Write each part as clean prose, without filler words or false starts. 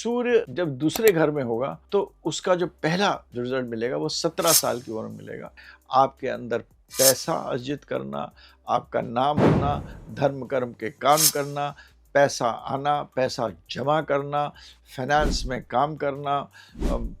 सूर्य जब दूसरे घर में होगा तो उसका जो पहला जो रिजल्ट मिलेगा वो 17 साल की उम्र में मिलेगा। आपके अंदर पैसा अर्जित करना, आपका नाम होना, धर्म कर्म के काम करना, पैसा आना, पैसा जमा करना, फाइनेंस में काम करना,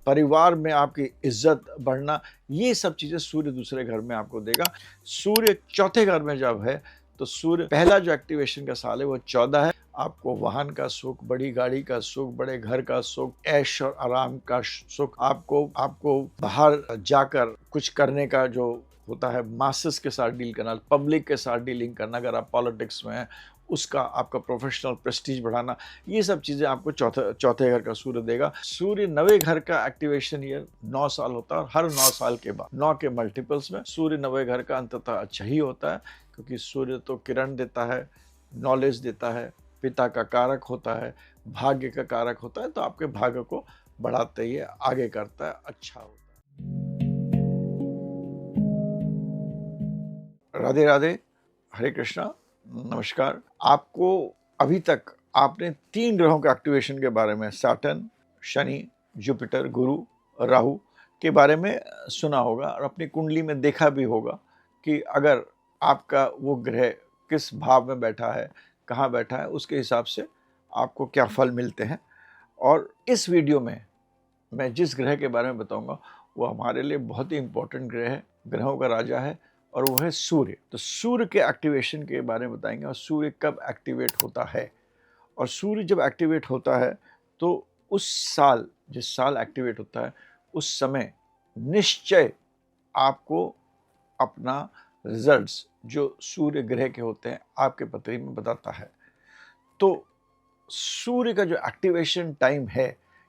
परिवार में आपकी इज्जत बढ़ना, ये सब चीज़ें सूर्य दूसरे घर में आपको देगा। सूर्य चौथे घर में जब है तो सूर्य पहला जो एक्टिवेशन का साल है वो 14 है। आपको वाहन का सुख, बड़ी गाड़ी का सुख, बड़े घर का सुख, ऐश और आराम का सुख, आपको बाहर जाकर कुछ करने का जो होता है, मासेस के साथ डील करना, पब्लिक के साथ डीलिंग करना, अगर आप पॉलिटिक्स में हैं उसका आपका प्रोफेशनल प्रेस्टीज बढ़ाना, ये सब चीज़ें आपको चौथे घर का सूर्य देगा। सूर्य नवे घर का एक्टिवेशन ईयर 9 साल होता है और हर 9 साल के बाद 9 के मल्टीपल्स में सूर्य नवे घर का अंततः अच्छा ही होता है, क्योंकि सूर्य तो किरण देता है, नॉलेज देता है, पिता का कारक होता है, भाग्य का कारक होता है, तो आपके भाग्य को बढ़ाते ही आगे करता है, अच्छा होता है। राधे राधे, हरे कृष्णा, नमस्कार। आपको अभी तक आपने 3 ग्रहों के एक्टिवेशन के बारे में, सैटर्न, शनि, जुपिटर, गुरु, राहु के बारे में सुना होगा और अपनी कुंडली में देखा भी होगा कि अगर आपका वो ग्रह किस भाव में बैठा है, कहाँ बैठा है, उसके हिसाब से आपको क्या फल मिलते हैं। और इस वीडियो में मैं जिस ग्रह के बारे में बताऊंगा वो हमारे लिए बहुत ही इम्पोर्टेंट ग्रह है, ग्रहों का राजा है, और वो है सूर्य। तो सूर्य के एक्टिवेशन के बारे में बताएंगे और सूर्य कब एक्टिवेट होता है। और सूर्य जब एक्टिवेट होता है तो उस साल, जिस साल एक्टिवेट होता है उस समय निश्चय आपको अपना रिजल्ट्स जो सूर्य ग्रह के होते हैं आपके पत्री में बताता है। तो सूर्य का जो एक्टिवेशन टाइम है,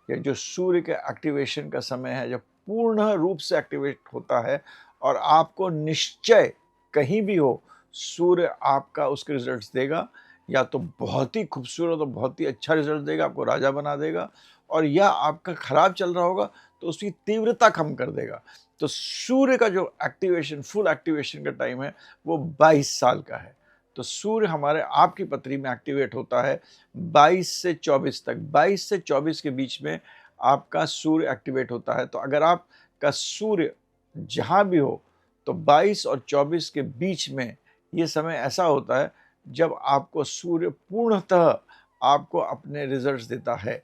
या जो सूर्य के एक्टिवेशन का समय है, जब पूर्ण रूप से एक्टिवेट होता है और आपको निश्चय कहीं भी हो सूर्य आपका उसके रिजल्ट्स देगा, या तो बहुत ही खूबसूरत और बहुत ही अच्छा रिजल्ट देगा, आपको राजा बना देगा, और या आपका खराब चल रहा होगा तो उसकी तीव्रता कम कर देगा। तो सूर्य का जो एक्टिवेशन, फुल एक्टिवेशन का टाइम है वो 22 साल का है। तो सूर्य हमारे आपकी पत्री में एक्टिवेट होता है 22 से 24 तक। 22 से 24 के बीच में आपका सूर्य एक्टिवेट होता है। तो अगर आपका सूर्य जहाँ भी हो तो 22 और 24 के बीच में ये समय ऐसा होता है जब आपको सूर्य पूर्णतः आपको अपने रिजल्ट्स देता है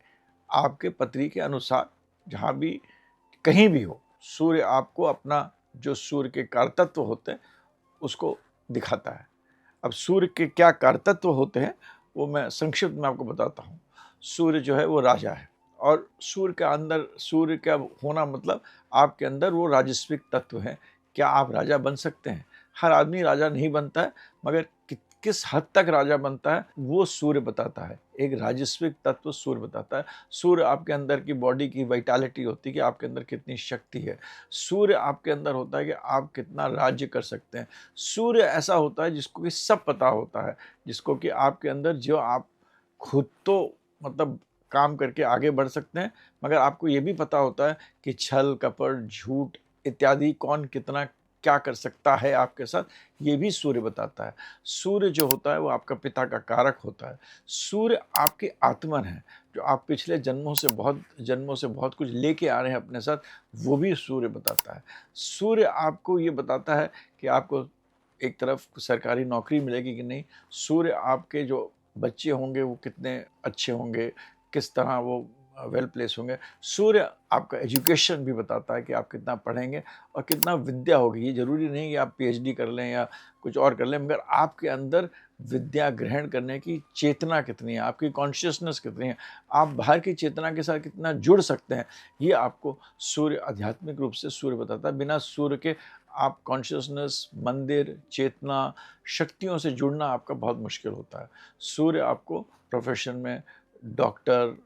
आपके पत्री के अनुसार। जहाँ भी कहीं भी हो सूर्य आपको अपना जो सूर्य के कारतत्व होते हैं उसको दिखाता है। अब सूर्य के क्या कारतत्व होते हैं वो मैं संक्षिप्त में आपको बताता हूँ। सूर्य जो है वो राजा है, और सूर्य के अंदर सूर्य का होना मतलब आपके अंदर वो राजस्विक तत्व है। क्या आप राजा बन सकते हैं? हर आदमी राजा नहीं बनता है, मगर किस हद तक राजा बनता है वो सूर्य बताता है। एक राजस्विक तत्व सूर्य बताता है। सूर्य आपके अंदर की बॉडी की वाइटालिटी होती है कि आपके अंदर कितनी शक्ति है। सूर्य आपके अंदर होता है कि आप कितना राज्य कर सकते हैं। सूर्य ऐसा होता है जिसको कि सब पता होता है, जिसको कि आपके अंदर जो आप खुद तो मतलब काम करके आगे बढ़ सकते हैं, मगर आपको ये भी पता होता है कि छल कपट झूठ इत्यादि कौन कितना क्या कर सकता है आपके साथ, ये भी सूर्य बताता है। सूर्य जो होता है वो आपका पिता का कारक होता है। सूर्य आपके आत्मन है, जो आप पिछले जन्मों से बहुत कुछ लेके आ रहे हैं अपने साथ, वो भी सूर्य बताता है। सूर्य आपको ये बताता है कि आपको एक तरफ सरकारी नौकरी मिलेगी कि नहीं, सूर्य आपके जो बच्चे होंगे वो कितने अच्छे होंगे, किस तरह वो वेल प्लेस होंगे। सूर्य आपका एजुकेशन भी बताता है कि आप कितना पढ़ेंगे और कितना विद्या होगी। ये ज़रूरी नहीं कि आप पीएचडी कर लें या कुछ और कर लें, मगर आपके अंदर विद्या ग्रहण करने की चेतना कितनी है, आपकी कॉन्शियसनेस कितनी है, आप बाहर की चेतना के साथ कितना जुड़ सकते हैं, ये आपको सूर्य आध्यात्मिक रूप से सूर्य बताता है। बिना सूर्य के आप कॉन्शियसनेस, मंदिर, चेतना, शक्तियों से जुड़ना आपका बहुत मुश्किल होता है। सूर्य आपको प्रोफेशन में डॉक्टर,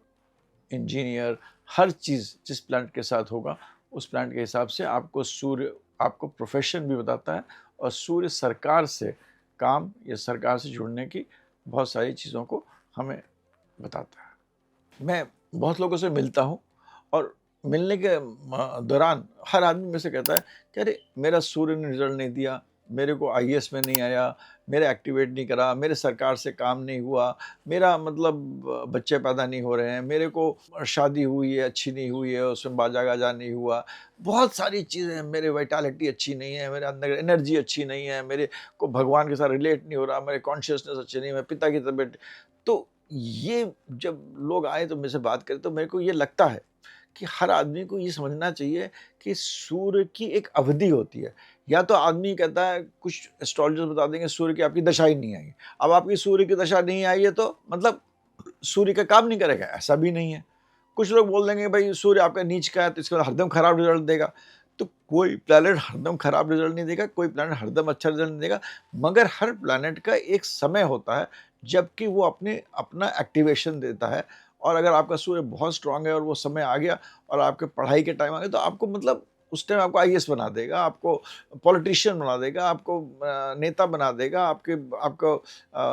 इंजीनियर, हर चीज़ जिस प्लांट के साथ होगा उस प्लांट के हिसाब से आपको सूर्य आपको प्रोफेशन भी बताता है। और सूर्य सरकार से काम या सरकार से जुड़ने की बहुत सारी चीज़ों को हमें बताता है। मैं बहुत लोगों से मिलता हूँ और मिलने के दौरान हर आदमी में से कहता है कि अरे मेरा सूर्य ने रिजल्ट नहीं दिया, मेरे को आईएएस में नहीं आया, मेरा एक्टिवेट नहीं करा, मेरे सरकार से काम नहीं हुआ, मेरा मतलब बच्चे पैदा नहीं हो रहे हैं, मेरे को शादी हुई है, अच्छी नहीं हुई है, उसमें बाजा-गाजा नहीं हुआ, बहुत सारी चीज़ें हैं, मेरी वाइटैलिटी अच्छी नहीं है, मेरे अंदर एनर्जी अच्छी नहीं है, मेरे को भगवान के साथ रिलेट नहीं हो रहा, मेरे कॉन्शियसनेस अच्छी नहीं है, मेरे पिता की तबीयत। तो ये जब लोग आए तो मेरे से बात करें तो मेरे को ये लगता है कि हर आदमी को ये समझना चाहिए कि सूर्य की एक अवधि होती है। या तो आदमी कहता है, कुछ एस्ट्रोलॉजर्स बता देंगे सूर्य की आपकी दशा ही नहीं आई। अब आपकी सूर्य की दशा नहीं आई है तो मतलब सूर्य का काम नहीं करेगा, ऐसा भी नहीं है। कुछ लोग बोल देंगे भाई सूर्य आपका नीच का है तो इसका हरदम खराब रिजल्ट देगा। तो कोई प्लैनेट हरदम खराब रिजल्ट नहीं देगा, कोई प्लैनेट हरदम अच्छा रिजल्ट नहीं देगा, मगर हर प्लैनेट का एक समय होता है जबकि वो अपना एक्टिवेशन देता है। और अगर आपका सूर्य बहुत स्ट्रांग है और वो समय आ गया और आपके पढ़ाई के टाइम आ गया तो आपको मतलब उस टाइम आपको आईएएस बना देगा, आपको पॉलिटिशियन बना देगा, आपको नेता बना देगा, आपको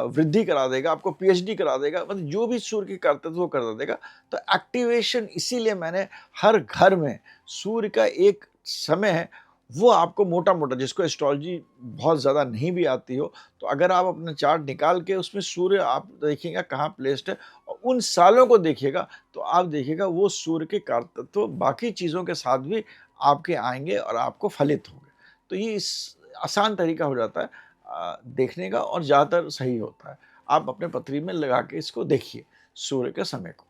वृद्धि करा देगा, आपको पीएचडी करा देगा, मतलब जो भी सूर्य की करतव्य वो करा देगा। तो एक्टिवेशन इसीलिए मैंने हर घर में सूर्य का एक समय है, वो आपको मोटा-मोटा जिसको एस्ट्रोलॉजी बहुत ज़्यादा नहीं भी आती हो, तो अगर आप अपना चार्ट निकाल के उसमें सूर्य आप देखिएगा कहाँ प्लेस्ड है और उन सालों को देखिएगा, तो आप देखिएगा वो सूर्य के कारतत्व बाकी चीज़ों के साथ भी आपके आएँगे और आपको फलित होंगे। तो ये इस आसान तरीका हो जाता है देखने का और ज़्यादातर सही होता है। आप अपने पत्री में लगा के इसको देखिए, सूर्य के समय को।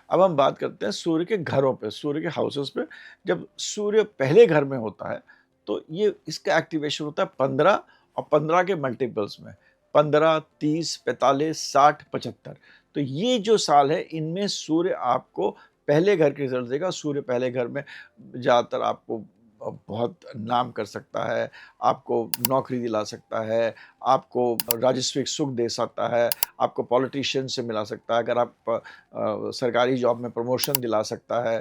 अब हम बात करते हैं सूर्य के घरों पे, सूर्य के हाउसेस पे। जब सूर्य पहले घर में होता है, तो ये इसका एक्टिवेशन होता है 15 और 15 के मल्टीपल्स में। 15, 30, 45, 60, 75। तो ये जो साल है, इनमें सूर्य आपको पहले घर के रिज़ल्ट देगा। सूर्य पहले घर में ज़्यादातर आपको बहुत नाम कर सकता है, आपको नौकरी दिला सकता है, आपको राजस्विक सुख दे सकता है, आपको पॉलिटिशियन से मिला सकता है, अगर आप सरकारी जॉब में प्रमोशन दिला सकता है।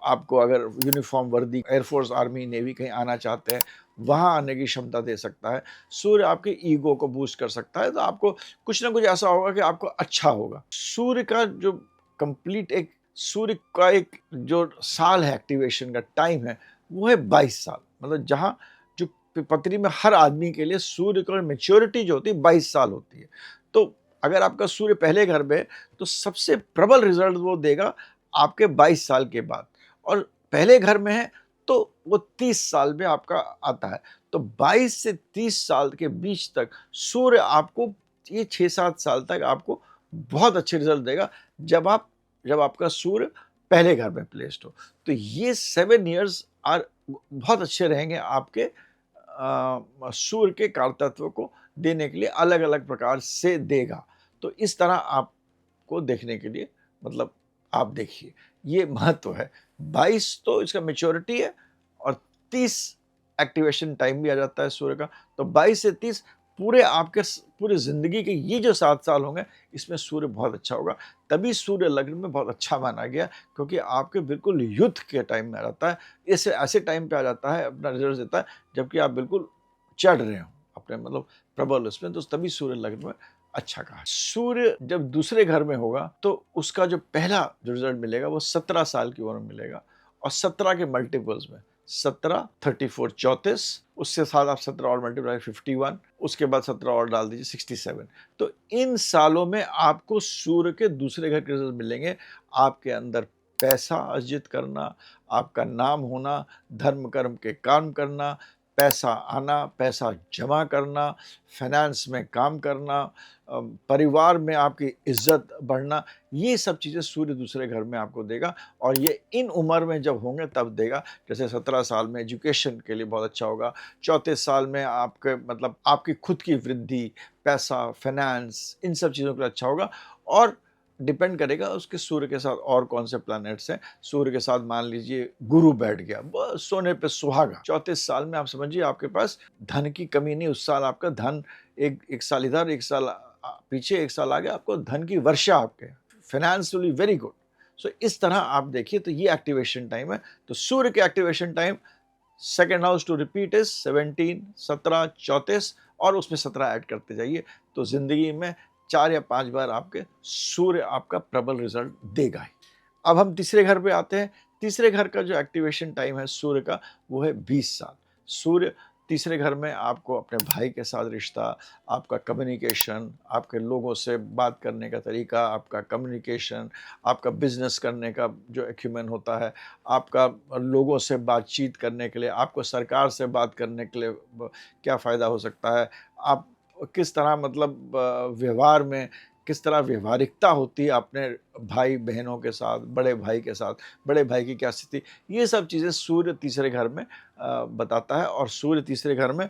आपको अगर यूनिफ़ॉर्म वर्दी एयरफ़ोर्स, आर्मी, नेवी कहीं आना चाहते हैं, वहाँ आने की क्षमता दे सकता है। सूर्य आपके ईगो को बूस्ट कर सकता है, तो आपको कुछ ना कुछ ऐसा होगा कि आपको अच्छा होगा। सूर्य का जो कंप्लीट एक सूर्य का एक जो साल है, एक्टिवेशन का टाइम है, वो है 22 साल। मतलब जहाँ जो पत्री में हर आदमी के लिए सूर्य का मैच्योरिटी जो होती है 22 साल होती है। तो अगर आपका सूर्य पहले घर में है, तो सबसे प्रबल रिज़ल्ट वो देगा आपके 22 साल के बाद। और पहले घर में है, तो वो 30 साल में आपका आता है। तो 22 से 30 साल के बीच तक सूर्य आपको ये 6-7 साल तक आपको बहुत अच्छे रिज़ल्ट देगा, जब आपका सूर्य पहले घर में प्लेस्ड हो। तो ये 7 इयर्स बहुत अच्छे रहेंगे आपके सूर्य के कारतत्व को देने के लिए, अलग-अलग प्रकार से देगा। तो इस तरह आपको देखने के लिए मतलब आप देखिए, ये महत्व है। 22 तो इसका मैच्योरिटी है और 30 एक्टिवेशन टाइम भी आ जाता है सूर्य का। तो 22 से 30 पूरे आपके पूरी ज़िंदगी के ये जो 7 साल होंगे, इसमें सूर्य बहुत अच्छा होगा। तभी सूर्य लग्न में बहुत अच्छा माना गया, क्योंकि आपके बिल्कुल युद्ध के टाइम में आ जाता है। ऐसे ऐसे टाइम पे आ जाता है, अपना रिज़ल्ट देता है, जबकि आप बिल्कुल चढ़ रहे हो अपने मतलब प्रबल उसमें, तो तभी सूर्य लग्न में अच्छा कहा। सूर्य जब दूसरे घर में होगा, तो उसका जो पहला जो रिज़ल्ट मिलेगा वो 17 साल की उम्र में मिलेगा और 17 के मल्टीपल्स में 17, 34, 34, उसके साथ आप 17 और मल्टीप्लाई 51, उसके बाद 17 और डाल दीजिए 67। तो इन सालों में आपको सूर्य के दूसरे घर के रिज़ल्ट मिलेंगे। आपके अंदर पैसा अर्जित करना, आपका नाम होना, धर्म कर्म के काम करना, पैसा आना, पैसा जमा करना, फाइनेंस में काम करना, परिवार में आपकी इज़्ज़त बढ़ना, ये सब चीज़ें सूर्य दूसरे घर में आपको देगा। और ये इन उम्र में जब होंगे तब देगा। जैसे 17 साल में एजुकेशन के लिए बहुत अच्छा होगा, 34 साल में आपके मतलब आपकी खुद की वृद्धि, पैसा, फाइनेंस, इन सब चीज़ों के लिए अच्छा होगा। और डिपेंड करेगा उसके सूर्य के साथ और कौन से प्लैनेट्स हैं। सूर्य के साथ मान लीजिए गुरु बैठ गया, बस सोने पे सुहागा। 34 साल में आप समझिए आपके पास धन की कमी नहीं, उस साल आपका धन एक साल इधर, एक साल पीछे, एक साल आगे, आपको धन की वर्षा आपके फाइनेंशियली वेरी गुड। सो इस तरह आप देखिए, तो ये एक्टिवेशन टाइम है। तो सूर्य के activation time second house to repeat is 17, 17, 34 और उसमें 17 ऐड करते जाइए, तो जिंदगी में 4 या 5 बार आपके सूर्य आपका प्रबल रिजल्ट देगा ही। अब हम तीसरे घर पे आते हैं। तीसरे घर का जो एक्टिवेशन टाइम है सूर्य का, वो है 20 साल। सूर्य तीसरे घर में आपको अपने भाई के साथ रिश्ता, आपका कम्युनिकेशन, आपके लोगों से बात करने का तरीका, आपका कम्युनिकेशन, आपका बिजनेस करने का जो एक्यूमेन होता है, आपका लोगों से बातचीत करने के लिए, आपको सरकार से बात करने के लिए क्या फ़ायदा हो सकता है, आप किस तरह मतलब व्यवहार में किस तरह व्यवहारिकता होती है अपने भाई बहनों के साथ, बड़े भाई के साथ, बड़े भाई की क्या स्थिति, ये सब चीज़ें सूर्य तीसरे घर में बताता है। और सूर्य तीसरे घर में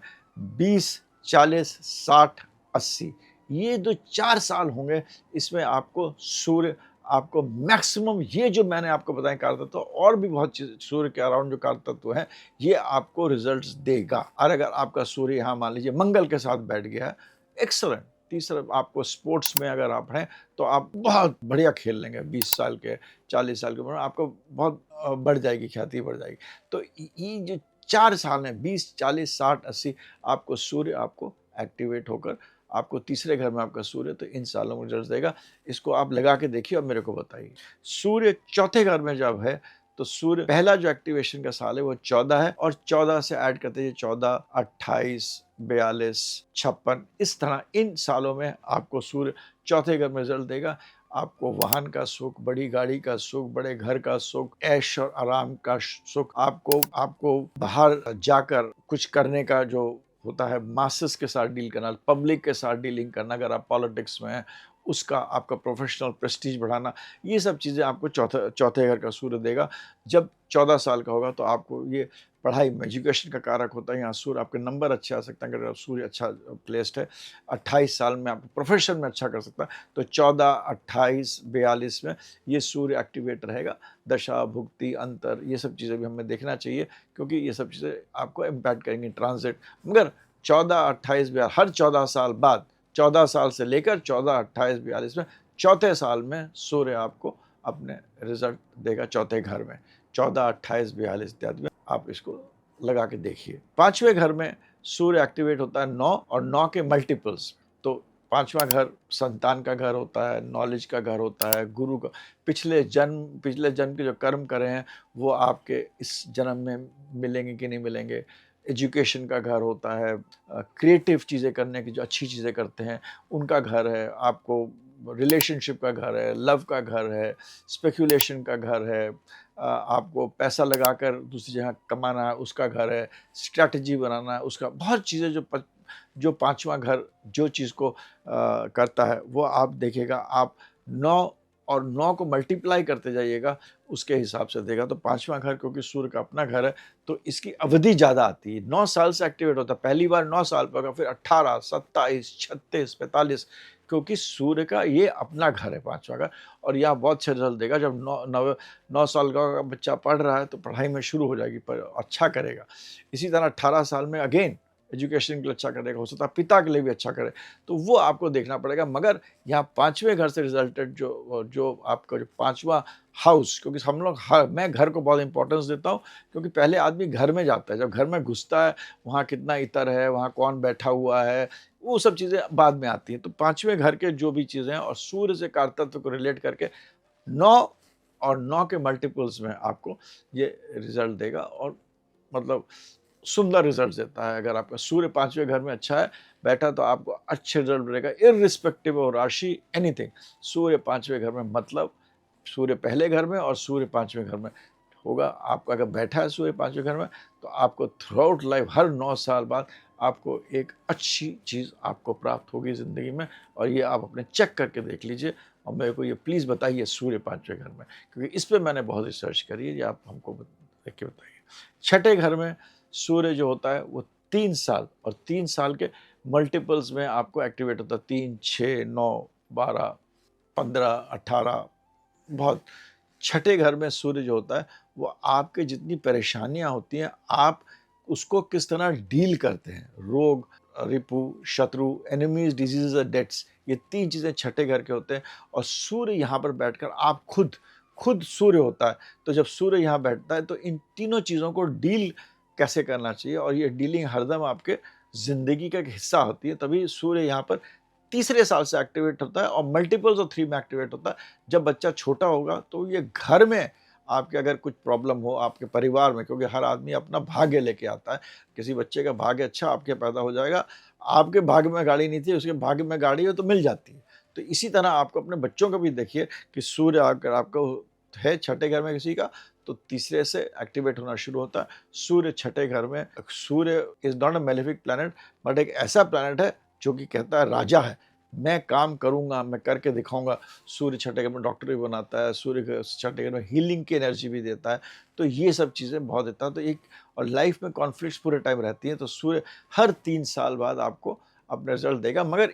20, 40, 60, 80 ये जो 4 साल होंगे, इसमें आपको सूर्य आपको मैक्सिमम ये जो मैंने आपको बताया कारतत्व और भी बहुत चीज़ सूर्य के अराउंड जो कारतत्व हैं, ये आपको रिज़ल्ट्स देगा। और अगर आपका सूर्य यहाँ मान लीजिए मंगल के साथ बैठ गया है, एक्सीलेंट। तीसरा आपको स्पोर्ट्स में अगर आप हैं, तो आप बहुत बढ़िया खेल लेंगे 20 साल के, 40 साल के उम्र में आपको बहुत बढ़ जाएगी, ख्याति बढ़ जाएगी। तो ये जो 4 साल हैं 20, 40, 60, 80 आपको सूर्य आपको एक्टिवेट होकर आपको तीसरे घर में आपका सूर्य तो इन सालों में रिजल्ट देगा। इसको आप लगा के देखिए और मेरे को बताइए। सूर्य चौथे घर में जब है, तो सूर्य पहला जो एक्टिवेशन का साल है वो 14 है और 14 से ऐड करते हैं 14, 28, 42, 56 इस तरह इन सालों में आपको सूर्य चौथे घर में रिजल्ट देगा। आपको वाहन का सुख, बड़ी गाड़ी का सुख, बड़े घर का सुख, ऐश और आराम का सुख, आपको बाहर जाकर कुछ करने का जो होता है, मासेस के साथ डील करना, पब्लिक के साथ डीलिंग करना, अगर आप पॉलिटिक्स में हैं, उसका आपका प्रोफेशनल प्रेस्टीज बढ़ाना, ये सब चीज़ें आपको चौथे घर का सूर्य देगा। जब 14 साल का होगा तो आपको ये पढ़ाई में एजुकेशन का कारक होता है, यहाँ सूर्य आपके नंबर अच्छे आ सकते हैं अगर सूर्य अच्छा प्लेस्ड है। 28 साल में आपको प्रोफेशन में अच्छा कर सकता है, तो 14, 28, 42 में ये सूर्य एक्टिवेट रहेगा। दशा, भुक्ति, अंतर ये सब चीज़ें भी हमें देखना चाहिए, क्योंकि ये सब चीज़ें आपको इम्पैक्ट करेंगी ट्रांजिट। मगर 14, 28, 42 हर 14 साल बाद, 14 साल से लेकर 14, 28, 42 में चौथे साल में सूर्य आपको अपने रिजल्ट देगा चौथे घर में। 14, 28, 42 इत्यादि में आप इसको लगा के देखिए। पांचवें घर में सूर्य एक्टिवेट होता है 9 और 9 के मल्टीपल्स। तो पांचवा घर संतान का घर होता है, नॉलेज का घर होता है, गुरु का पिछले जन्म के जो कर्म करे हैं वो आपके इस जन्म में मिलेंगे कि नहीं मिलेंगे। एजुकेशन का घर होता है, क्रिएटिव चीज़ें करने की जो अच्छी चीज़ें करते हैं उनका घर है, आपको रिलेशनशिप का घर है, लव का घर है, स्पेकुलेशन का घर है, आपको पैसा लगाकर दूसरी जगह कमाना है उसका घर है, स्ट्रैटेजी बनाना है उसका, बहुत चीज़ें जो पांचवा घर जो चीज़ को करता है वो आप देखिएगा। आप 9 और 9 को मल्टीप्लाई करते जाइएगा, उसके हिसाब से देगा। तो पांचवा घर क्योंकि सूर्य का अपना घर है, तो इसकी अवधि ज़्यादा आती है। 9 साल से एक्टिवेट होता है, पहली बार 9 साल पर होगा, फिर 18, 27, 36, 45, क्योंकि सूर्य का ये अपना घर है पांचवा घर। और यह बहुत अच्छा रिजल्ट देगा। जब 9 साल का बच्चा पढ़ रहा है तो पढ़ाई में शुरू हो जाएगी, पर अच्छा करेगा। इसी तरह 18 साल में अगेन एजुकेशन के लिए अच्छा करेगा, हो सकता है पिता के लिए भी अच्छा करे, तो वो आपको देखना पड़ेगा। मगर यहाँ पांचवें घर से रिजल्टेड जो आपका जो पांचवा हाउस, क्योंकि हम लोग मैं घर को बहुत इंपॉर्टेंस देता हूँ, क्योंकि पहले आदमी घर में जाता है, जब घर में घुसता है वहाँ कितना इतर है, वहाँ कौन बैठा हुआ है, वो सब चीज़ें बाद में आती हैं। तो पांचवें घर के जो भी चीज़ें हैं और सूर्य से कारतत्व को रिलेट करके 9 और 9 के मल्टीपल्स में आपको ये रिजल्ट देगा और मतलब सुंदर रिजल्ट देता है। अगर आपका सूर्य पांचवें घर में अच्छा है बैठा, तो आपको अच्छे रिजल्ट मिलेगा इर्रिस्पेक्टिव ऑफ राशि एनीथिंग। सूर्य पांचवें घर में मतलब सूर्य पहले घर में और सूर्य पांचवें घर में होगा। आपका अगर बैठा है सूर्य पांचवें घर में, तो आपको थ्रू आउट लाइफ हर 9 साल बाद आपको एक अच्छी चीज़ आपको प्राप्त होगी ज़िंदगी में। और ये आप अपने चेक करके देख लीजिए और मेरे को ये प्लीज़ बताइए सूर्य पांचवें घर में, क्योंकि इस पर मैंने बहुत रिसर्च करी है। ये आप हमको देख के बताइए। छठे घर में सूर्य जो होता है वो 3 साल और 3 साल के मल्टीपल्स में आपको एक्टिवेट होता है। 3, 6, 9, 12, 15, 18 बहुत। छठे घर में सूर्य जो होता है वो आपके जितनी परेशानियां होती हैं आप उसको किस तरह डील करते हैं, रोग, रिपु, शत्रु, एनिमीज, डिजीजेज और डेथ्स, ये 3 चीज़ें छठे घर के होते हैं। और सूर्य यहाँ पर बैठकर आप खुद सूर्य होता है। तो जब सूर्य यहाँ बैठता है तो इन तीनों चीज़ों को डील कैसे करना चाहिए, और ये डीलिंग हरदम आपके ज़िंदगी का एक हिस्सा होती है। तभी सूर्य यहाँ पर तीसरे साल से एक्टिवेट होता है और मल्टीपल्स ऑफ 3 में एक्टिवेट होता है। जब बच्चा छोटा होगा तो ये घर में आपके अगर कुछ प्रॉब्लम हो आपके परिवार में, क्योंकि हर आदमी अपना भाग्य लेके आता है, किसी बच्चे का भाग्य अच्छा आपके पैदा हो जाएगा, आपके भाग्य में गाड़ी नहीं थी, उसके भाग्य में गाड़ी हो तो मिल जाती है। तो इसी तरह आपको अपने बच्चों को भी देखिए कि सूर्य अगर आपको है छठे घर में किसी का, तो तीसरे से एक्टिवेट होना शुरू होता है। सूर्य छठे घर में, Surya is not a malefic planet, but एक ऐसा प्लैनेट है जो कि कहता है राजा है, मैं काम करूंगा, मैं करके दिखाऊंगा। सूर्य छठे घर में डॉक्टर भी बनाता है, सूर्य छठे घर में हीलिंग की एनर्जी भी देता है। तो ये सब चीज़ें बहुत देता है। तो एक और लाइफ में कॉन्फ्लिक्ट्स पूरे टाइम रहती हैं, तो सूर्य हर 3 साल बाद आपको अपने रिजल्ट देगा। मगर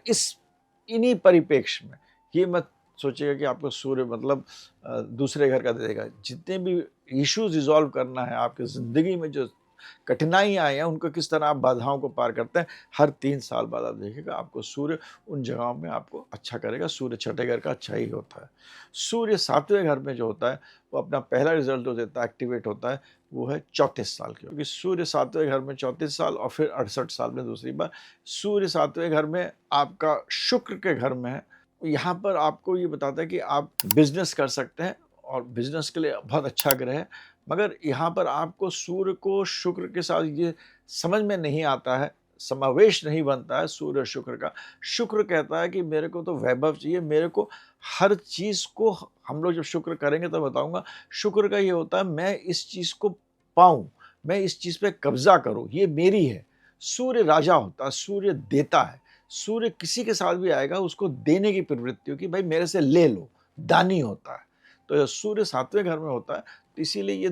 इन्हीं परिप्रेक्ष्य में ये मत सोचिएगा कि आपको सूर्य मतलब दूसरे घर का देगा। जितने भी इश्यूज रिजॉल्व करना है आपकी ज़िंदगी में, जो कठिनाइयाँ आई हैं, उनको किस तरह आप बाधाओं को पार करते हैं, हर 3 साल बाद आप देखिएगा आपको सूर्य उन जगहों में आपको अच्छा करेगा। सूर्य छठे घर का अच्छा ही होता है। सूर्य सातवें घर में जो होता है, वो अपना पहला रिजल्ट जो देता है, एक्टिवेट होता है, वो है 34 साल की, क्योंकि सूर्य सातवें घर में 34 साल और फिर 68 साल में दूसरी बार। सूर्य सातवें घर में आपका शुक्र के घर में है। यहाँ पर आपको ये बताता है कि आप बिजनेस कर सकते हैं और बिजनेस के लिए बहुत अच्छा ग्रह है। मगर यहाँ पर आपको सूर्य को शुक्र के साथ ये समझ में नहीं आता है, समावेश नहीं बनता है सूर्य और शुक्र का। शुक्र कहता है कि मेरे को तो वैभव चाहिए, मेरे को हर चीज़ को, हम लोग जब शुक्र करेंगे तो बताऊंगा, शुक्र का ये होता है मैं इस चीज़ को पाऊं, मैं इस चीज़ पे कब्जा करूं, ये मेरी है। सूर्य राजा होता है, सूर्य देता है। सूर्य किसी के साथ भी आएगा उसको देने की प्रवृत्ति हो कि भाई मेरे से ले लो, दानी होता है। तो सूर्य सातवें घर में होता है, तो इसीलिए ये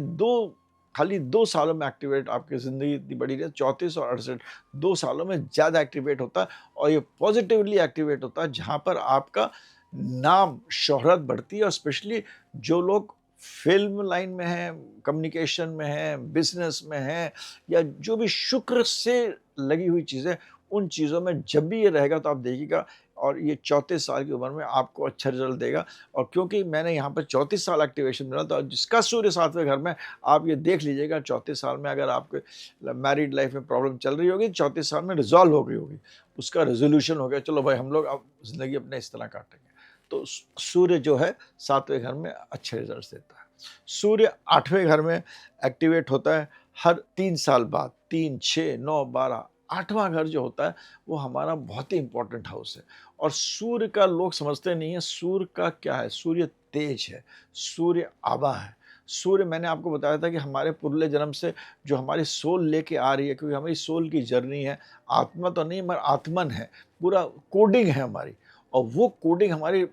खाली 2 सालों में एक्टिवेट, आपकी ज़िंदगी इतनी बड़ी है 34 और 68, 2 सालों में ज़्यादा एक्टिवेट होता है। और ये पॉजिटिवली एक्टिवेट होता है, जहाँ पर आपका नाम शोहरत बढ़ती है। और स्पेशली जो लोग फिल्म लाइन में हैं, कम्युनिकेशन में हैं, बिजनेस में हैं, या जो भी शुक्र से लगी हुई चीज़ें, उन चीज़ों में जब भी ये रहेगा तो आप देखिएगा, और ये 34 साल की उम्र में आपको अच्छा रिजल्ट देगा। और क्योंकि मैंने यहाँ पर 34 साल एक्टिवेशन मिला, तो जिसका सूर्य सातवें घर में, आप ये देख लीजिएगा 34 साल में अगर आपके मैरिड लाइफ में प्रॉब्लम चल रही होगी, 34 साल में रिजॉल्व हो गई होगी, उसका रेजोल्यूशन हो गया, चलो भाई हम लोग अब ज़िंदगी अपने इस तरह काटेंगे। तो सूर्य जो है सातवें घर में अच्छे रिजल्ट देता है। सूर्य आठवें घर में एक्टिवेट होता है हर 3 साल बाद, 3, 6, 9, 12। आठवां घर जो होता है वो हमारा बहुत ही इंपॉर्टेंट हाउस है। और सूर्य का लोग समझते नहीं है, सूर्य का क्या है, सूर्य तेज है, सूर्य आभा है। सूर्य, मैंने आपको बताया था कि हमारे पूर्वले जन्म से जो हमारी सोल लेके आ रही है, क्योंकि हमारी सोल की जर्नी है, आत्मा तो नहीं मगर आत्मन है, पूरा कोडिंग है हमारी। और वो कोडिंग हमारी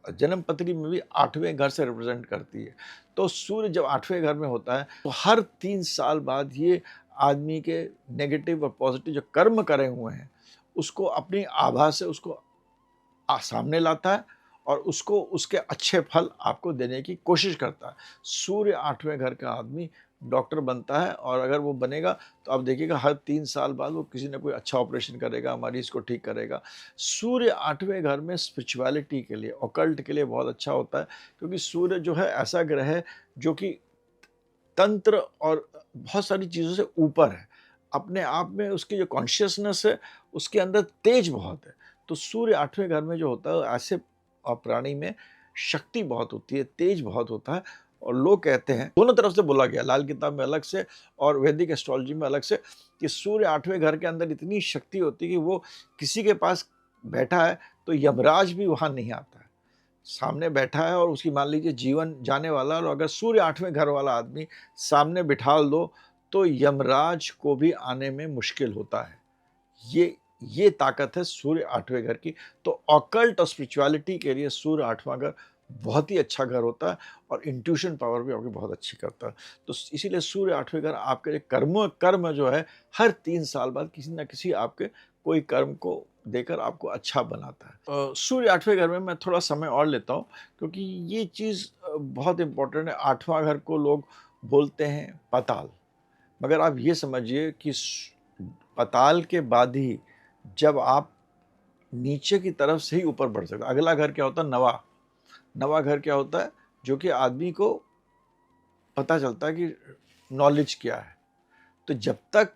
जन्म पत्री में भी आठवें घर से रिप्रेजेंट करती है। तो सूर्य जब आठवें घर में होता है, तो हर 3 साल बाद ये आदमी के नेगेटिव और पॉजिटिव जो कर्म करे हुए हैं, उसको अपनी आभा से उसको सामने लाता है, और उसको उसके अच्छे फल आपको देने की कोशिश करता है। सूर्य आठवें घर का आदमी डॉक्टर बनता है, और अगर वो बनेगा तो आप देखिएगा हर 3 साल बाद वो किसी न कोई अच्छा ऑपरेशन करेगा, मरीज को ठीक करेगा। सूर्य आठवें घर में स्पिरिचुअलिटी के लिए, ऑकल्ट के लिए बहुत अच्छा होता है, क्योंकि सूर्य जो है ऐसा ग्रह है जो कि तंत्र और बहुत सारी चीज़ों से ऊपर है। अपने आप में उसकी जो कॉन्शियसनेस है, उसके अंदर तेज बहुत है। तो सूर्य आठवें घर में जो होता है, ऐसे प्राणी में शक्ति बहुत होती है, तेज बहुत होता है। और लोग कहते हैं, दोनों तरफ से बोला गया, लाल किताब में अलग से और वैदिक एस्ट्रोलॉजी में अलग से, कि सूर्य आठवें घर के अंदर इतनी शक्ति होती है कि वो किसी के पास बैठा है तो यमराज भी वहाँ नहीं आता है। सामने बैठा है और उसकी मान लीजिए जीवन जाने वाला, और अगर सूर्य आठवें घर वाला आदमी सामने बिठाल दो, तो यमराज को भी आने में मुश्किल होता है। ये ताकत है सूर्य आठवें घर की। तो ऑकल्ट और स्पिरिचुअलिटी के लिए सूर्य आठवां घर बहुत ही अच्छा घर होता है, और इंट्यूशन पावर भी आपकी बहुत अच्छी करता है। तो इसीलिए सूर्य आठवें घर आपके कर्म जो है, हर 3 साल बाद किसी न किसी आपके कोई कर्म को देकर आपको अच्छा बनाता है। सूर्य आठवें घर में मैं थोड़ा समय और लेता हूँ, क्योंकि ये चीज़ बहुत इंपॉर्टेंट है। आठवां घर को लोग बोलते हैं पाताल, मगर आप ये समझिए कि पाताल के बाद ही जब आप नीचे की तरफ से ही ऊपर बढ़ सकते हैं। अगला घर क्या होता है? नवा। नवा घर क्या होता है? जो कि आदमी को पता चलता है कि नॉलेज क्या है। तो जब तक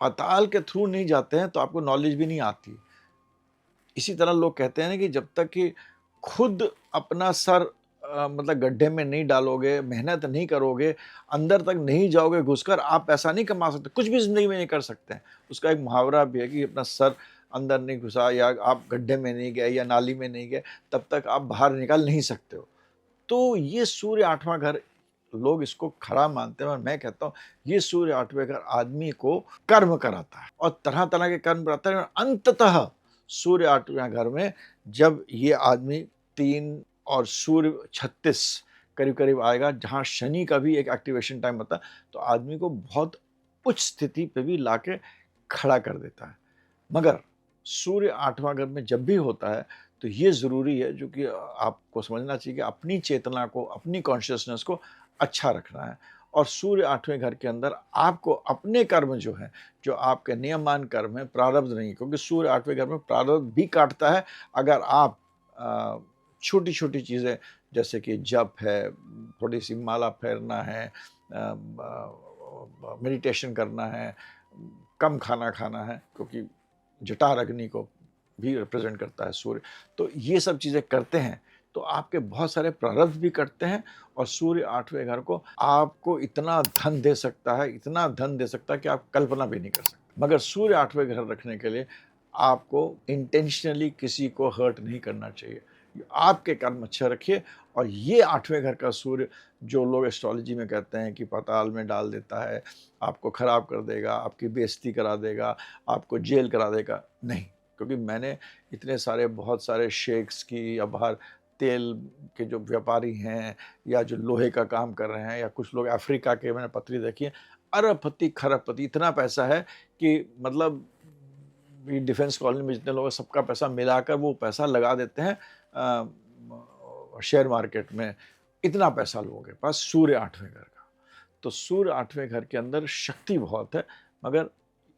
पाताल के थ्रू नहीं जाते हैं तो आपको नॉलेज भी नहीं आती। इसी तरह लोग कहते हैं ना कि जब तक कि खुद अपना सर मतलब गड्ढे में नहीं डालोगे, मेहनत नहीं करोगे, अंदर तक नहीं जाओगे घुसकर, आप पैसा नहीं कमा सकते, कुछ भी ज़िंदगी में नहीं कर सकते हैं। उसका एक मुहावरा भी है कि अपना सर अंदर नहीं घुसा या आप गड्ढे में नहीं गए या नाली में नहीं गए, तब तक आप बाहर निकल नहीं सकते हो। तो ये सूर्य 8वां घर, लोग इसको खराब मानते हैं और मैं कहता हूँ ये सूर्य 8वें घर आदमी को कर्म कराता है और तरह-तरह के कर्म कराता है और अंततः सूर्य 8वें घर में जब ये आदमी 3 और सूर्य 36 करीब-करीब आएगा, जहाँ शनि का भी एक एक्टिवेशन टाइम होता है, तो आदमी को बहुत उच्च स्थिति पे भी लाके खड़ा कर देता है। मगर सूर्य 8वां घर में जब भी होता है, तो ये ज़रूरी है जो कि आपको समझना चाहिए कि अपनी चेतना को, अपनी कॉन्शियसनेस को अच्छा रखना है और सूर्य 8वें घर के अंदर आपको अपने कर्म जो हैं, जो आपके नियममान कर्म हैं, प्रारब्ध नहीं, क्योंकि सूर्य 8वें घर में प्रारब्ध भी काटता है अगर आप छोटी-छोटी चीज़ें जैसे कि जप है, थोड़ी-सी माला फेरना है, मेडिटेशन करना है, कम खाना खाना है, क्योंकि जटार अग्नि को भी रिप्रेजेंट करता है सूर्य। तो ये सब चीज़ें करते हैं, तो आपके बहुत सारे प्रारब्ध भी कटते हैं और सूर्य 8वें घर को आपको इतना धन दे सकता है, इतना धन दे सकता है कि आप कल्पना भी नहीं कर सकते। मगर सूर्य 8वें घर रखने के लिए आपको इंटेंशनली किसी को हर्ट नहीं करना चाहिए। आपके कर्म अच्छे रखिए और ये 8वें घर का सूर्य जो लोग एस्ट्रोलॉजी में कहते हैं कि पाताल में डाल देता है, आपको खराब कर देगा, आपकी बेइज़्ज़ती करा देगा, आपको जेल करा देगा, नहीं। क्योंकि मैंने इतने सारे बहुत सारे शेख्स की या बाहर तेल के जो व्यापारी हैं या जो लोहे का काम कर रहे हैं या कुछ लोग अफ्रीका के मैंने पत्री देखी है, अरबपति खरबपति इतना पैसा है कि मतलब ये डिफेंस कॉलोनी में जितने लोग हैं सबका पैसा मिलाकर वो पैसा लगा देते हैं शेयर मार्केट में। इतना पैसा लोगों के पास सूर्य 8वें घर का। तो सूर्य 8वें घर के अंदर शक्ति बहुत है, मगर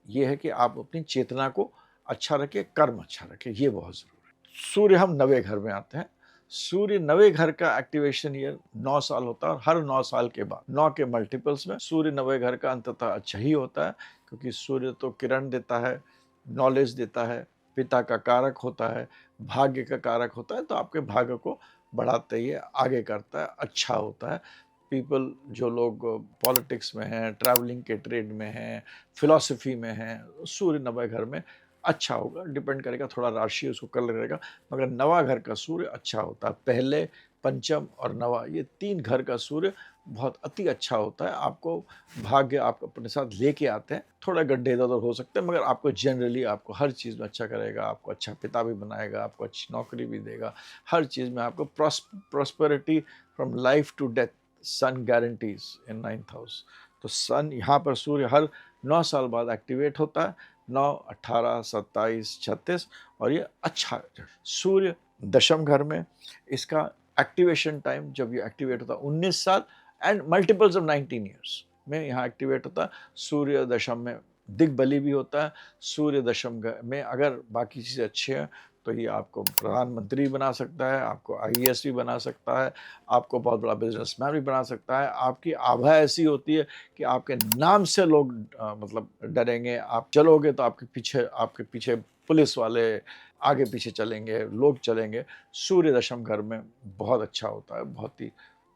ये है कि आप अपनी चेतना को अच्छा रखें, कर्म अच्छा रखें, ये बहुत ज़रूरी है। सूर्य हम 9वें घर में आते हैं। सूर्य 9वें घर का एक्टिवेशन ईयर 9 साल होता है और हर 9 साल के बाद 9 के मल्टीपल्स में सूर्य 9वें घर का अंततः अच्छा ही होता है, क्योंकि सूर्य तो किरण देता है, नॉलेज देता है, पिता का कारक होता है, भाग्य का कारक होता है, तो आपके भाग्य को बढ़ाते ही आगे करता है, अच्छा होता है। पीपल जो लोग पॉलिटिक्स में हैं, ट्रैवलिंग के ट्रेड में हैं, फिलॉसफी में हैं, सूर्य 9वें घर में अच्छा होगा, डिपेंड करेगा थोड़ा राशि उसको कलर करेगा, मगर 9वां घर का सूर्य अच्छा होता है। पहले, पंचम और 9वां ये 3 घर का सूर्य बहुत अति अच्छा होता है। आपको भाग्य आप अपने साथ लेके आते हैं, थोड़ा गड्ढे इधर-उधर हो सकते हैं, मगर आपको जनरली आपको हर चीज़ में अच्छा करेगा, आपको अच्छा पिता भी बनाएगा, आपको अच्छी नौकरी भी देगा, हर चीज़ में आपको prosperity from life to death sun guarantees in 9th house. तो सन यहाँ पर सूर्य हर 9 साल बाद एक्टिवेट होता है, 9, 18, 27, 36 और ये अच्छा सूर्य दशम घर में इसका एक्टिवेशन टाइम जब ये एक्टिवेट होता है 19 साल एंड मल्टीपल्स ऑफ 19 ईयर्स में यहाँ एक्टिवेट होता है। सूर्य दशम में दिग्बली भी होता है। सूर्य दशम में अगर बाकी चीज़ें अच्छी हैं तो ये आपको प्रधानमंत्री बना सकता है, आपको आईएएस भी बना सकता है, आपको बहुत बड़ा बिजनेसमैन भी बना सकता है। आपकी आभा ऐसी होती है कि आपके नाम से लोग मतलब डरेंगे। आप चलोगे तो आपके पीछे पुलिस वाले आगे पीछे चलेंगे, लोग चलेंगे। सूर्य दशम घर में बहुत अच्छा होता है, बहुत ही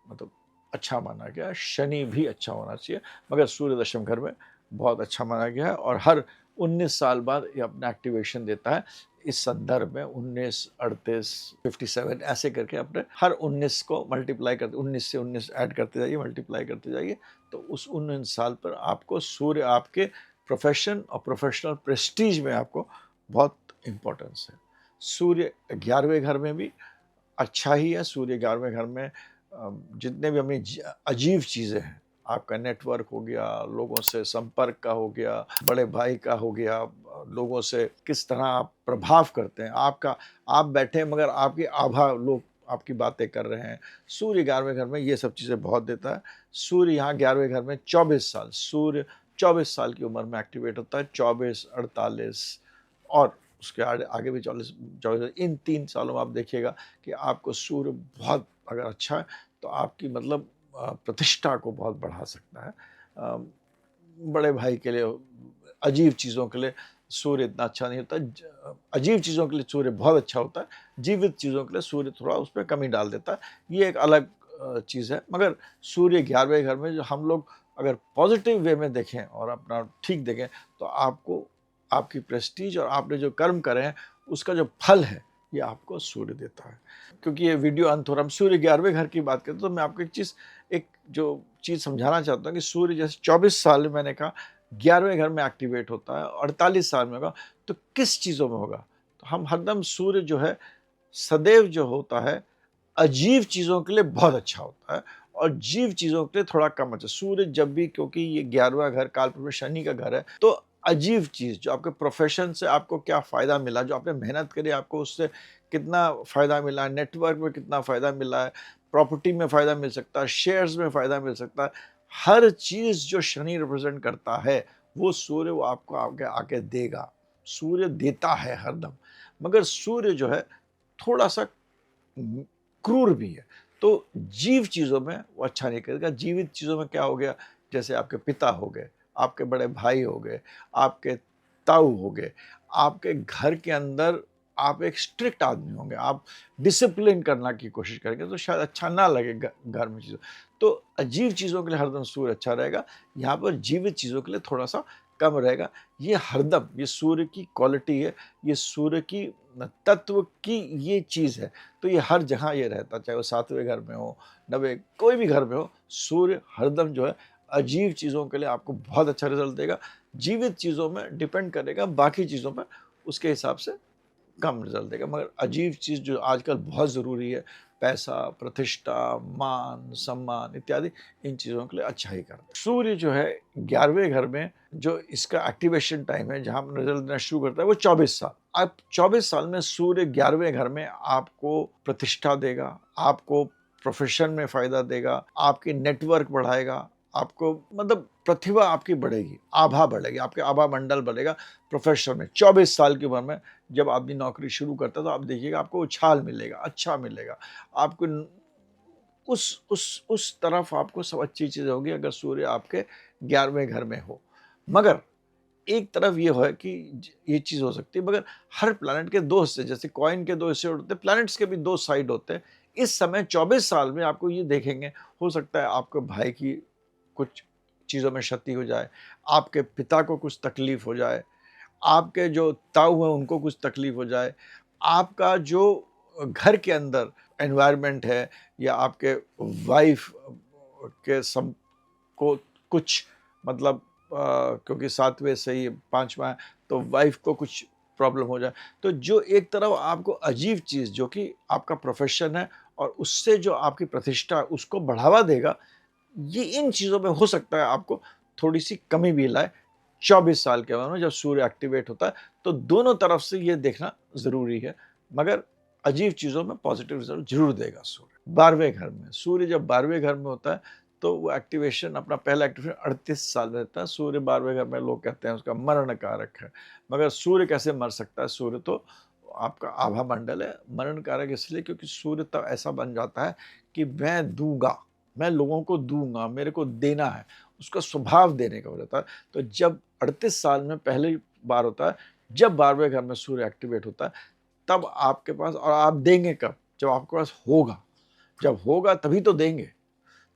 मतलब अच्छा माना गया है। शनि भी अच्छा होना चाहिए, मगर सूर्य दशम घर में बहुत अच्छा माना गया है और हर 19 साल बाद ये अपना एक्टिवेशन देता है। इस संदर्भ में 19, 38, 57 ऐसे करके अपने हर 19 को मल्टीप्लाई करते 19 से 19 ऐड करते जाइए, मल्टीप्लाई करते जाइए, तो उस 19 साल पर आपको सूर्य आपके प्रोफेशन और प्रोफेशनल प्रेस्टीज में आपको बहुत इम्पोर्टेंस है। सूर्य 11वें घर में भी अच्छा ही है। सूर्य 11वें घर में जितने भी अपनी अजीब चीज़ें हैं, आपका नेटवर्क हो गया, लोगों से संपर्क का हो गया, बड़े भाई का हो गया, लोगों से किस तरह आप प्रभाव करते हैं, आप बैठे हैं मगर आपकी आभा लोग आपकी बातें कर रहे हैं। सूर्य 11वें घर में ये सब चीज़ें बहुत देता है। सूर्य यहाँ 11वें घर में 24 साल, सूर्य 24 साल की उम्र में एक्टिवेट होता है, 24, 48 और उसके आगे भी 40 इन 3 सालों में आप देखिएगा कि आपको सूर्य बहुत अगर अच्छा है तो आपकी मतलब प्रतिष्ठा को बहुत बढ़ा सकता है। बड़े भाई के लिए अजीब चीज़ों के लिए सूर्य इतना अच्छा नहीं होता। अजीब चीज़ों के लिए सूर्य बहुत अच्छा होता है, जीवित चीज़ों के लिए सूर्य थोड़ा उसमें कमी डाल देता है। ये एक अलग चीज़ है। मगर सूर्य 11वें घर में जो हम लोग अगर पॉजिटिव वे में देखें और अपना ठीक देखें, तो आपको आपकी प्रेस्टीज और आपने जो कर्म करे हैं उसका जो फल है, ये आपको सूर्य देता है। क्योंकि ये वीडियो अंत हो रहा है, हम सूर्य 11वें घर की बात करें तो मैं आपको एक जो चीज़ समझाना चाहता हूँ कि सूर्य जैसे 24 साल में मैंने कहा 11वें घर में एक्टिवेट होता है, 48 साल में होगा, तो किस चीज़ों में होगा? तो हम हरदम सूर्य जो है सदैव जो होता है अजीब चीज़ों के लिए बहुत अच्छा होता है और जीव चीज़ों के लिए थोड़ा कम अच्छा। सूर्य जब भी, क्योंकि ये 11वां घर कालपुरुष में शनि का घर है, तो अजीब चीज़ जो आपके प्रोफ़ेशन से आपको क्या फ़ायदा मिला, जो आपने मेहनत करी आपको उससे कितना फ़ायदा मिला, नेटवर्क में कितना फ़ायदा मिला है, प्रॉपर्टी में फ़ायदा मिल सकता है, शेयर्स में फ़ायदा मिल सकता है। हर चीज़ जो शनि रिप्रेज़ेंट करता है, वो सूर्य वो आपको आगे आके देगा। सूर्य देता है हरदम, मगर सूर्य जो है थोड़ा-सा क्रूर भी है। तो जीव चीज़ों में वो अच्छा नहीं करेगा। जीवित चीज़ों में क्या हो गया, जैसे आपके पिता हो गए, आपके बड़े भाई हो गए, आपके ताऊ हो गए, आपके घर के अंदर आप एक स्ट्रिक्ट आदमी होंगे, आप डिसिप्लिन करना की कोशिश करेंगे तो शायद अच्छा ना लगे घर में चीज़ों। तो अजीब चीज़ों के लिए हरदम सूर्य अच्छा रहेगा, यहाँ पर जीवित चीज़ों के लिए थोड़ा-सा कम रहेगा। ये हरदम ये सूर्य की क्वालिटी है, ये सूर्य की तत्व की ये चीज़ है। तो ये हर जगह ये रहता, चाहे वो 7वें घर में हो, 9वें कोई भी घर में हो, सूर्य हरदम जो है अजीब चीज़ों के लिए आपको बहुत अच्छा रिज़ल्ट देगा। जीवित चीज़ों में डिपेंड करेगा, बाकी चीज़ों में उसके हिसाब से कम रिज़ल्ट देगा। मगर अजीब चीज़ जो आजकल बहुत ज़रूरी है, पैसा, प्रतिष्ठा, मान, सम्मान इत्यादि, इन चीज़ों के लिए अच्छा ही करता है। सूर्य जो है 11वें घर में जो इसका एक्टिवेशन टाइम है, जहाँ पर रिज़ल्ट देना शुरू करता है, वो 24 साल। अब 24 साल में सूर्य 11वें घर में आपको प्रतिष्ठा देगा, आपको प्रोफ़ेशन में फ़ायदा देगा, आपकी नेटवर्क बढ़ाएगा, आपको मतलब प्रतिभा आपकी बढ़ेगी, आभा बढ़ेगी, आपके आभा मंडल बढ़ेगा प्रोफ़ेशन में। 24 साल की उम्र में जब आदमी नौकरी शुरू करता है तो आप देखिएगा आपको उछाल मिलेगा, अच्छा मिलेगा। आपको उस तरफ आपको सब अच्छी चीज़ें होगी अगर सूर्य आपके 11वें घर में हो। मगर एक तरफ ये है कि ये चीज़ हो सकती है, मगर हर प्लैनेट के 2 हिस्से, जैसे कॉइन के 2 हिस्से होते हैं, प्लैनेट्स के भी 2 साइड होते हैं। इस समय 24 साल में आपको ये देखेंगे, हो सकता है आपके भाई की कुछ चीज़ों में क्षति हो जाए, आपके पिता को कुछ तकलीफ़ हो जाए, आपके जो ताऊ हैं उनको कुछ तकलीफ़ हो जाए, आपका जो घर के अंदर एनवायरनमेंट है या आपके वाइफ़ के सम को कुछ मतलब क्योंकि 7वें से ही 5वां है, तो वाइफ़ को कुछ प्रॉब्लम हो जाए। तो जो एक तरफ आपको अजीब चीज़ जो कि आपका प्रोफ़ेशन है और उससे जो आपकी प्रतिष्ठा है उसको बढ़ावा देगा, ये इन चीज़ों में हो सकता है आपको थोड़ी-सी कमी भी लाए। 24 साल के उम्र में जब सूर्य एक्टिवेट होता है, तो दोनों तरफ से ये देखना ज़रूरी है, मगर अजीब चीज़ों में पॉज़िटिव रिज़ल्ट ज़रूर देगा सूर्य। 12वें घर में, सूर्य जब 12वें घर में होता है, तो वो एक्टिवेशन अपना पहला एक्टिवेशन 38 साल में रहता है। सूर्य 12वें घर में लोग कहते हैं उसका मरण कारक है, मगर सूर्य कैसे मर सकता है? सूर्य तो आपका आभा मंडल है, मरण कारक इसलिए क्योंकि सूर्य तब ऐसा बन जाता है कि मैं दूँगा। मैं लोगों को दूँगा, मेरे को देना है, उसका स्वभाव देने का हो जाता है। तो जब 38 साल में पहली बार होता है, जब 12वें घर में सूर्य एक्टिवेट होता है, तब आपके पास और आप देंगे कब? जब आपके पास होगा, जब होगा तभी तो देंगे।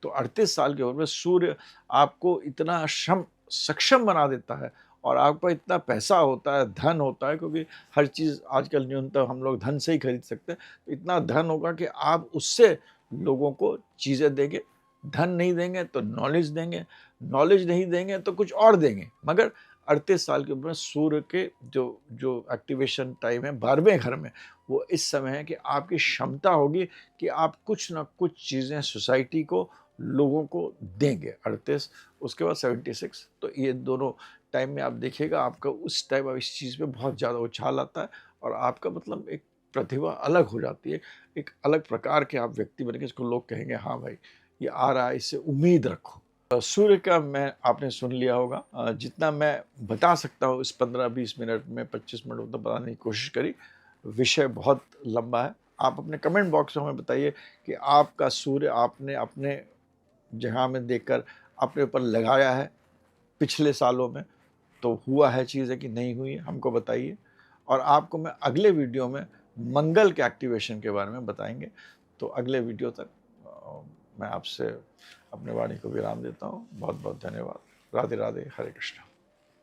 तो 38 साल की उम्र में सूर्य आपको इतना सक्षम बना देता है और आपके पास इतना पैसा होता है, धन होता है, क्योंकि हर चीज़ आजकल न्यूनतम हम लोग धन से ही खरीद सकते हैं। तो इतना धन होगा कि आप उससे लोगों को चीज़ें देंगे। धन नहीं देंगे तो नॉलेज देंगे, नॉलेज नहीं देंगे तो कुछ और देंगे। मगर 38 साल की उम्र में सूर्य के जो जो एक्टिवेशन टाइम है 12वें घर में, वो इस समय है कि आपकी क्षमता होगी कि आप कुछ ना कुछ चीज़ें सोसाइटी को, लोगों को देंगे। 38 उसके बाद 76, तो ये दोनों टाइम में आप देखिएगा आपका उस टाइम अब इस चीज़ पे बहुत ज़्यादा उछाल आता है और आपका मतलब एक प्रतिभा अलग हो जाती है। एक अलग प्रकार के आप व्यक्ति बनेंगे, जिसको लोग कहेंगे हाँ भाई, ये आ रहा है, इससे उम्मीद रखो। सूर्य का मैं आपने सुन लिया होगा। जितना मैं बता सकता हूँ इस 15-20 मिनट में, 25 मिनट में तो बताने की कोशिश करी। विषय बहुत लंबा है। आप अपने कमेंट बॉक्स में हमें बताइए कि आपका सूर्य आपने अपने जगह में देखकर अपने ऊपर लगाया है पिछले सालों में, तो हुआ है चीज़ें कि नहीं हुई है, हमको बताइए। और आपको मैं अगले वीडियो में मंगल के एक्टिवेशन के बारे में बताएंगे। तो अगले वीडियो तक मैं आपसे अपने वाणी को विराम देता हूँ। बहुत बहुत धन्यवाद। राधे राधे, हरे कृष्ण।